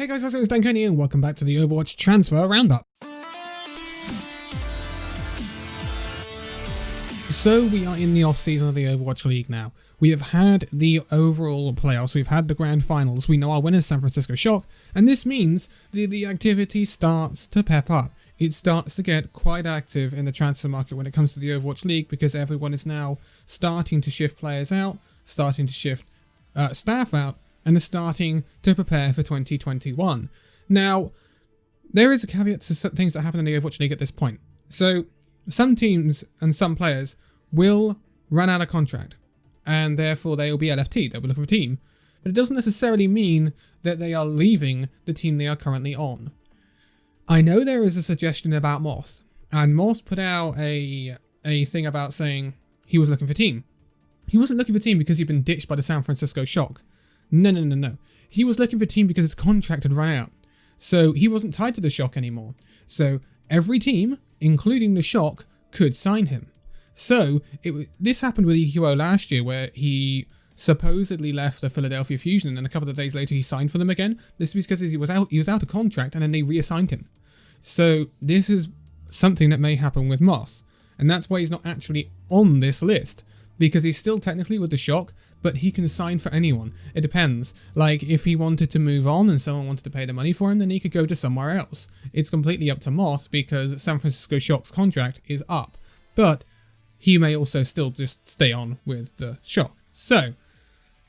Hey guys, it's Danconia and welcome back to the Overwatch Transfer Roundup. So we are in the off-season of the Overwatch League now. We have had the overall playoffs, we've had the grand finals, we know our winners, San Francisco Shock, and this means the activity starts to pep up. It starts to get quite active in the transfer market when it comes to the Overwatch League because everyone is now starting to shift players out, starting to shift staff out, and they're starting to prepare for 2021. Now, there is a caveat to things that happen in the Overwatch League at this point. So, some teams and some players will run out of contract, and therefore they will be LFT, they'll be looking for a team. But it doesn't necessarily mean that they are leaving the team they are currently on. I know there is a suggestion about Moss, and Moss put out a thing about saying he was looking for a team. He wasn't looking for a team because he'd been ditched by the San Francisco Shock. No. He was looking for a team because his contract had run out. So he wasn't tied to the Shock anymore. So every team, including the Shock, could sign him. So this happened with EQO last year where he supposedly left the Philadelphia Fusion and then a couple of days later he signed for them again. This is because he was out of contract and then they reassigned him. So this is something that may happen with Moss. And that's why he's not actually on this list. Because he's still technically with the Shock, but he can sign for anyone. It depends. Like, if he wanted to move on and someone wanted to pay the money for him, then he could go to somewhere else. It's completely up to Moss because San Francisco Shock's contract is up. But he may also still just stay on with the Shock. So,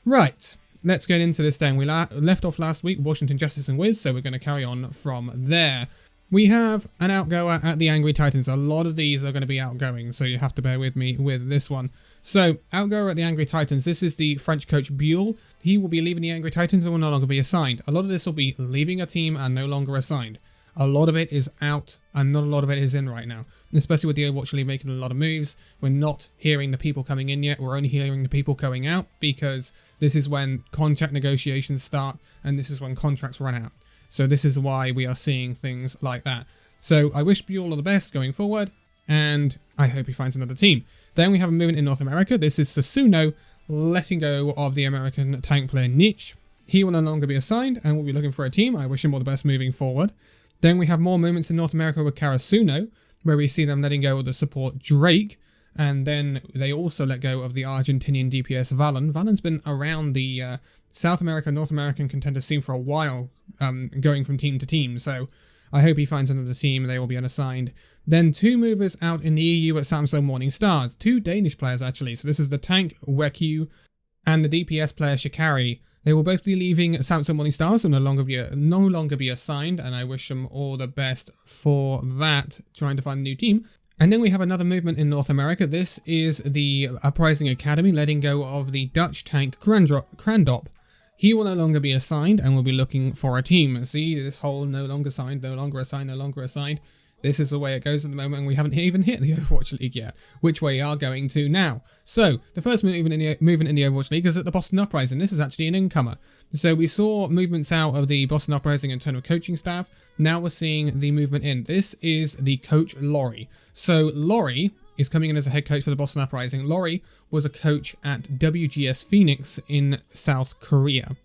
right. Let's get into this then. We left off last week, Washington Justice and Wiz, so we're going to carry on from there. We have an outgoer at the Angry Titans. A lot of these are going to be outgoing, so you have to bear with me with this one. So, outgoer at the Angry Titans. This is the French coach Buell. He will be leaving the Angry Titans and will no longer be assigned. A lot of this will be leaving a team and no longer assigned. A lot of it is out and not a lot of it is in right now. Especially with the Overwatch League making a lot of moves. We're not hearing the people coming in yet. We're only hearing the people going out because this is when contract negotiations start and this is when contracts run out. So this is why we are seeing things like that. So I wish Buell all the best going forward, and I hope he finds another team. Then we have a movement in North America. This is Sasuno letting go of the American tank player Niche. He will no longer be assigned and will be looking for a team. I wish him all the best moving forward. Then we have more movements in North America with Karasuno, where we see them letting go of the support Drake. And then they also let go of the Argentinian DPS Valen. Valen's been around the South America, North American Contenders scene for a while, going from team to team. So I hope he finds another team. They will be unassigned. Then two movers out in the EU at Samsung Morning Stars. Two Danish players actually. So this is the tank Weku and the DPS player Shikari. They will both be leaving Samsung Morning Stars and no longer be assigned. And I wish them all the best for that, trying to find a new team. And then we have another movement in North America. This is the Uprising Academy letting go of the Dutch tank Roundup. He will no longer be assigned and will be looking for a team. See, this whole no longer signed, no longer assigned, no longer assigned. This is the way it goes at the moment, and we haven't even hit the Overwatch League yet, which we are going to now. So, the first movement in the Overwatch League is at the Boston Uprising. This is actually an incomer. So we saw movements out of the Boston Uprising in terms of coaching staff. Now we're seeing the movement in. This is the coach Laurie. So Laurie is coming in as a head coach for the Boston Uprising. Laurie was a coach at WGS Phoenix in South Korea.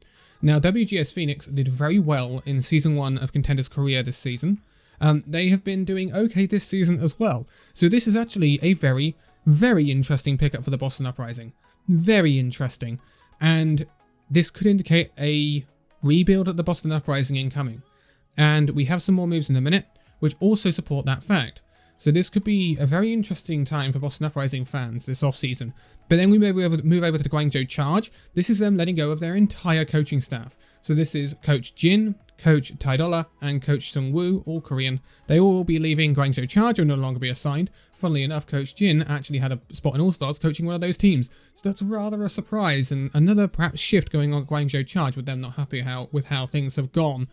Now, WGS Phoenix did very well in Season 1 of Contenders Korea this season. They have been doing okay this season as well. So this is actually a very, very interesting pickup for the Boston Uprising. Very interesting. And this could indicate a rebuild at the Boston Uprising incoming. And we have some more moves in a minute, which also support that fact. So this could be a very interesting time for Boston Uprising fans this off-season. But then we move over to the Guangzhou Charge. This is them letting go of their entire coaching staff. So this is Coach Jin, Coach Taidola, and Coach Sung Woo, all Korean. They will all be leaving Guangzhou Charge and no longer be assigned. Funnily enough, Coach Jin actually had a spot in All-Stars coaching one of those teams. So that's rather a surprise and another perhaps shift going on at Guangzhou Charge with them not happy with how things have gone.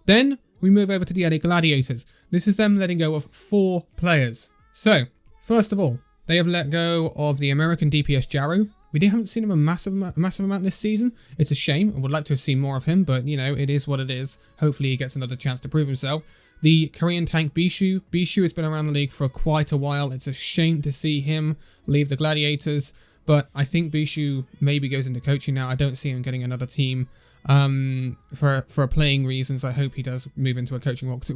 Then we move over to the LA Gladiators. This is them letting go of 4 players. So, first of all, they have let go of the American DPS Jaru. We haven't seen him a massive amount this season. It's a shame. I would like to have seen more of him, but, you know, it is what it is. Hopefully he gets another chance to prove himself. The Korean tank Bishu. Bishu has been around the league for quite a while. It's a shame to see him leave the Gladiators, but I think Bishu maybe goes into coaching now. I don't see him getting another team For playing reasons. I hope he does move into a coaching role, because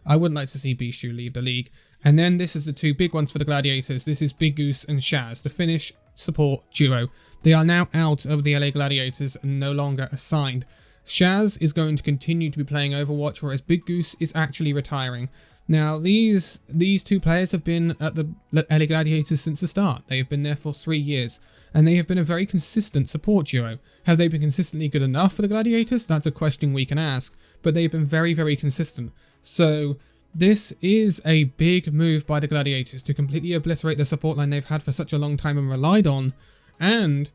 I wouldn't like to see Bishu leave the league. And then this is the two big ones for the Gladiators. This is Big Goose and Shaz, the Finnish support duo. They are now out of the LA Gladiators and no longer assigned. Shaz is going to continue to be playing Overwatch, whereas Big Goose is actually retiring. Now, these two players have been at the LA Gladiators since the start. They have been there for 3 years, and they have been a very consistent support duo. Have they been consistently good enough for the Gladiators? That's a question we can ask, but they've been very, very consistent. So this is a big move by the Gladiators to completely obliterate the support line they've had for such a long time and relied on, and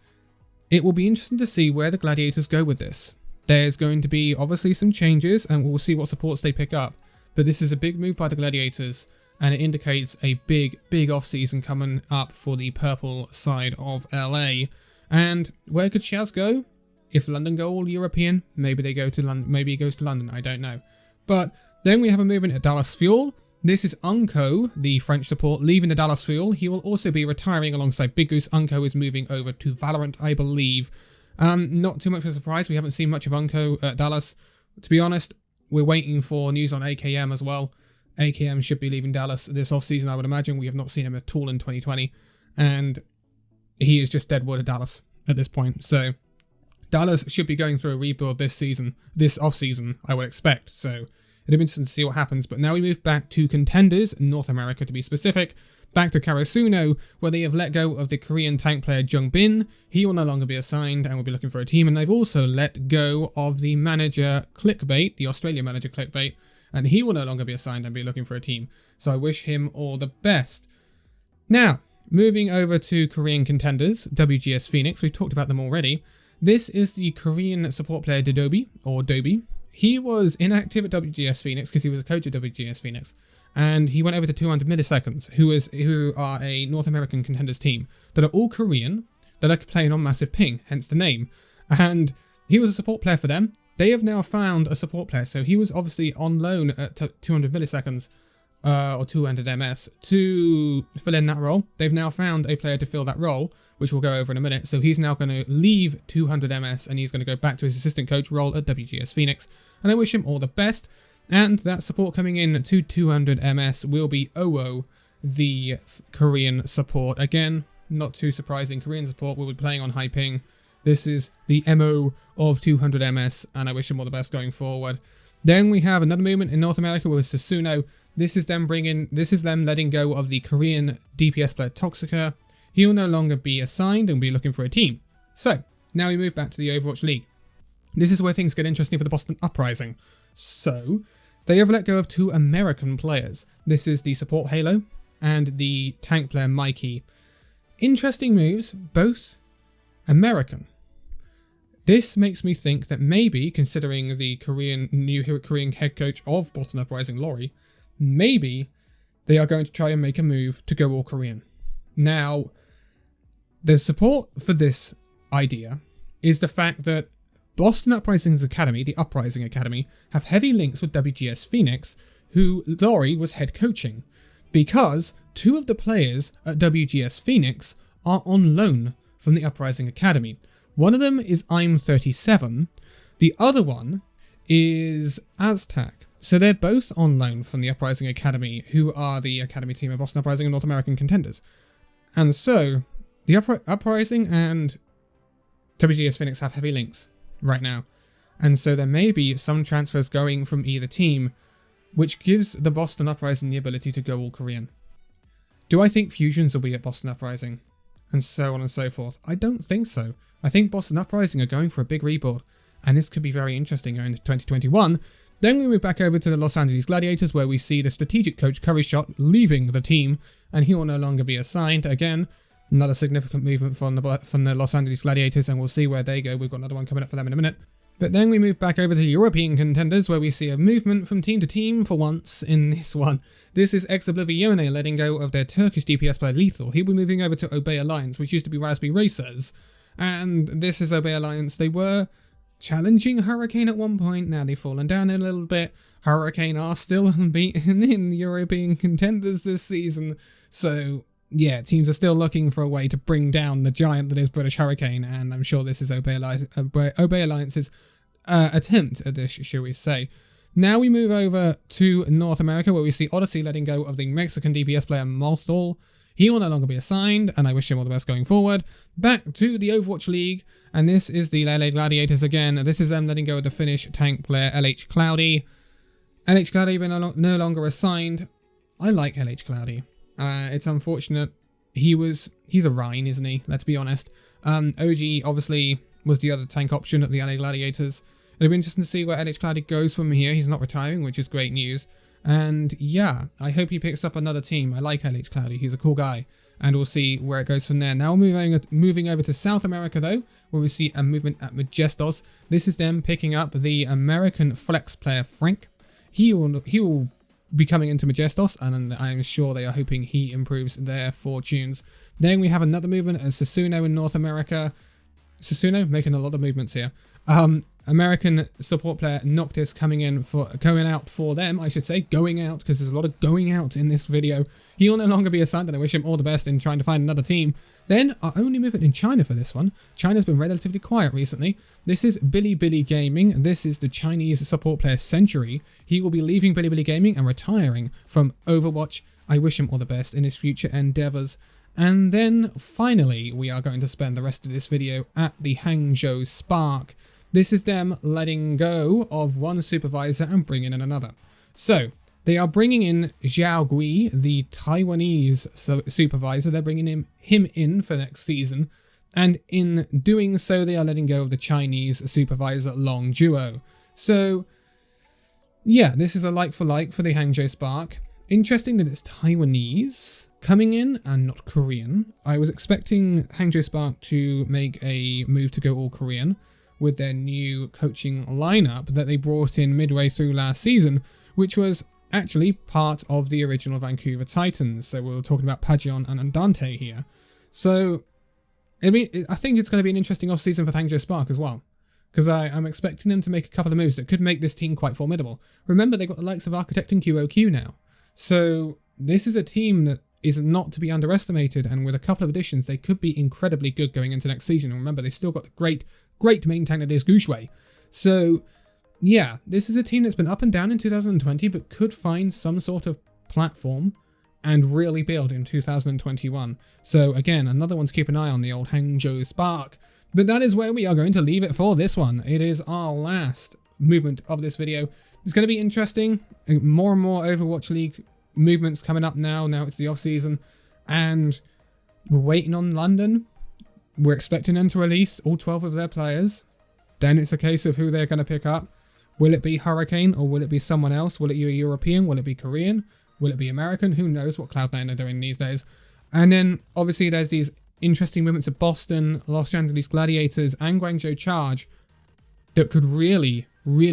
it will be interesting to see where the Gladiators go with this. There's going to be obviously some changes, and we'll see what supports they pick up. But this is a big move by the Gladiators, and it indicates a big, big off-season coming up for the purple side of LA. And where could Shaz go? If London go all European, maybe they go to London. Maybe he goes to London. I don't know. But then we have a movement at Dallas Fuel. This is Unco, the French support, leaving the Dallas Fuel. He will also be retiring alongside Big Goose. Unco is moving over to Valorant, I believe. Not too much of a surprise. We haven't seen much of Unco at Dallas. To be honest, we're waiting for news on AKM as well. AKM should be leaving Dallas this off-season, I would imagine. We have not seen him at all in 2020. And he is just dead wood at Dallas at this point. So Dallas should be going through a rebuild this season, this off-season, I would expect. So it'll be interesting to see what happens. But now we move back to Contenders, North America to be specific. Back to Karasuno, where they have let go of the Korean tank player Jung Bin. He will no longer be assigned and will be looking for a team. And they've also let go of the manager Clickbait, the Australian manager Clickbait, and he will no longer be assigned and be looking for a team. So I wish him all the best. Now, moving over to Korean Contenders, WGS Phoenix. We've talked about them already. This is the Korean support player Dodobi, or Dobi. He was inactive at WGS Phoenix because he was a coach at WGS Phoenix. And he went over to 200 Milliseconds, who are a North American Contenders team that are all Korean, that are playing on massive ping, hence the name. And he was a support player for them. They have now found a support player, so he was obviously on loan at 200 Milliseconds, or 200 MS, to fill in that role. They've now found a player to fill that role, which we'll go over in a minute. So he's now going to leave 200 MS, and he's going to go back to his assistant coach role at WGS Phoenix. And I wish him all the best. And that support coming in to 200 MS will be OO, the Korean support. Again, not too surprising. Korean support will be playing on high ping. This is the MO of 200 MS, and I wish him all the best going forward. Then we have another movement in North America with Susuno. This is them letting go of the Korean DPS player Toxica. He will no longer be assigned and will be looking for a team. So, now we move back to the Overwatch League. This is where things get interesting for the Boston Uprising. So, they have let go of 2 American players. This is the support Halo and the tank player Mikey. Interesting moves, both American. This makes me think that maybe, considering the new Korean head coach of Boston Uprising, Laurie, maybe they are going to try and make a move to go all Korean. Now, the support for this idea is the fact that Boston Uprising's Academy, the Uprising Academy, have heavy links with WGS Phoenix, who Laurie was head coaching, because 2 of the players at WGS Phoenix are on loan from the Uprising Academy. One of them is I'm37, the other one is Aztec. So they're both on loan from the Uprising Academy, who are the Academy team of Boston Uprising and North American Contenders. And so, the Uprising and WGS Phoenix have heavy links right now. And so there may be some transfers going from either team, which gives the Boston Uprising the ability to go all Korean. Do I think fusions will be at Boston Uprising? And so on and so forth. I don't think so. I think Boston Uprising are going for a big rebuild, and this could be very interesting going into 2021. Then we move back over to the Los Angeles Gladiators, where we see the strategic coach Curry Shot leaving the team, and he will no longer be assigned. Again, another significant movement from the Los Angeles Gladiators, and we'll see where they go. We've got another one coming up for them in a minute. But then we move back over to European Contenders, where we see a movement from team to team for once in this one. This is Ex-Oblivione letting go of their Turkish DPS player Lethal. He'll be moving over to Obey Alliance, which used to be Raspberry Racers. And this is Obey Alliance. They were challenging Hurricane at one point. Now they've fallen down a little bit. Hurricane are still unbeaten in European Contenders this season. So yeah, teams are still looking for a way to bring down the giant that is British Hurricane, and I'm sure this is Obey Alliance's attempt at this, shall we say. Now we move over to North America, where we see Odyssey letting go of the Mexican DPS player Molstall. He will no longer be assigned, and I wish him all the best going forward. Back to the Overwatch League, and this is the LA Gladiators again. This is them letting go of the Finnish tank player LH Cloudy. LH Cloudy been no longer assigned. I like LH Cloudy. It's unfortunate. He's a Rhine, isn't he? Let's be honest. OG obviously was the other tank option at the LA Gladiators. It'll be interesting to see where LH Cloudy goes from here. He's not retiring, which is great news. And yeah, I hope he picks up another team. I like LH Cloudy. He's a cool guy. And we'll see where it goes from there. Now moving over to South America, though, where we see a movement at Majestos. This is them picking up the American flex player Frank. He will be coming into Majestos, and I'm sure they are hoping he improves their fortunes. Then we have another movement at Susuno in North America. Susuno making a lot of movements here. American support player Noctis going out for them, I should say, going out, because there's a lot of going out in this video. He will no longer be assigned, and I wish him all the best in trying to find another team. Then our only movement in China for this one. China's been relatively quiet recently. This is Bilibili Gaming. This is the Chinese support player Century. He will be leaving Bilibili Gaming and retiring from Overwatch. I wish him all the best in his future endeavors. And then finally, we are going to spend the rest of this video at the Hangzhou Spark. This is them letting go of one supervisor and bringing in another. So they are bringing in Zhao Gui, the Taiwanese supervisor. They're bringing him in for next season. And in doing so, they are letting go of the Chinese supervisor Long Duo. So yeah, this is a like for the Hangzhou Spark. Interesting that it's Taiwanese coming in and not Korean. I was expecting Hangzhou Spark to make a move to go all Korean with their new coaching lineup that they brought in midway through last season, which was actually part of the original Vancouver Titans. So we're talking about Pagion and Andante here. So I think it's going to be an interesting off-season for Hangzhou Spark as well, because I'm expecting them to make a couple of moves that could make this team quite formidable. Remember, they've got the likes of Architect and QOQ now. So this is a team that is not to be underestimated, and with a couple of additions, they could be incredibly good going into next season. And remember, they still got the great main tank that is Gushui. So yeah, this is a team that's been up and down in 2020, but could find some sort of platform and really build in 2021. So again, another one to keep an eye on, the old Hangzhou Spark. But that is where we are going to leave it for this one. It is our last movement of this video. It's going to be interesting. More and more Overwatch League movements coming up now. Now it's the off season, and we're waiting on London. We're expecting them to release all 12 of their players. Then it's a case of who they're going to pick up. Will it be Hurricane or will it be someone else? Will it be European? Will it be Korean? Will it be American? Who knows what Cloud9 are doing these days. And then obviously there's these interesting movements of Boston, Los Angeles Gladiators, and Guangzhou Charge that could really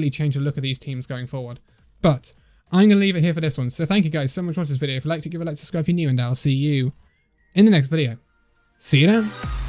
change the look of these teams going forward. But I'm going to leave it here for this one. So thank you guys so much for watching this video. If you liked it, give it a like, subscribe if you're new, and I'll see you in the next video. See you then.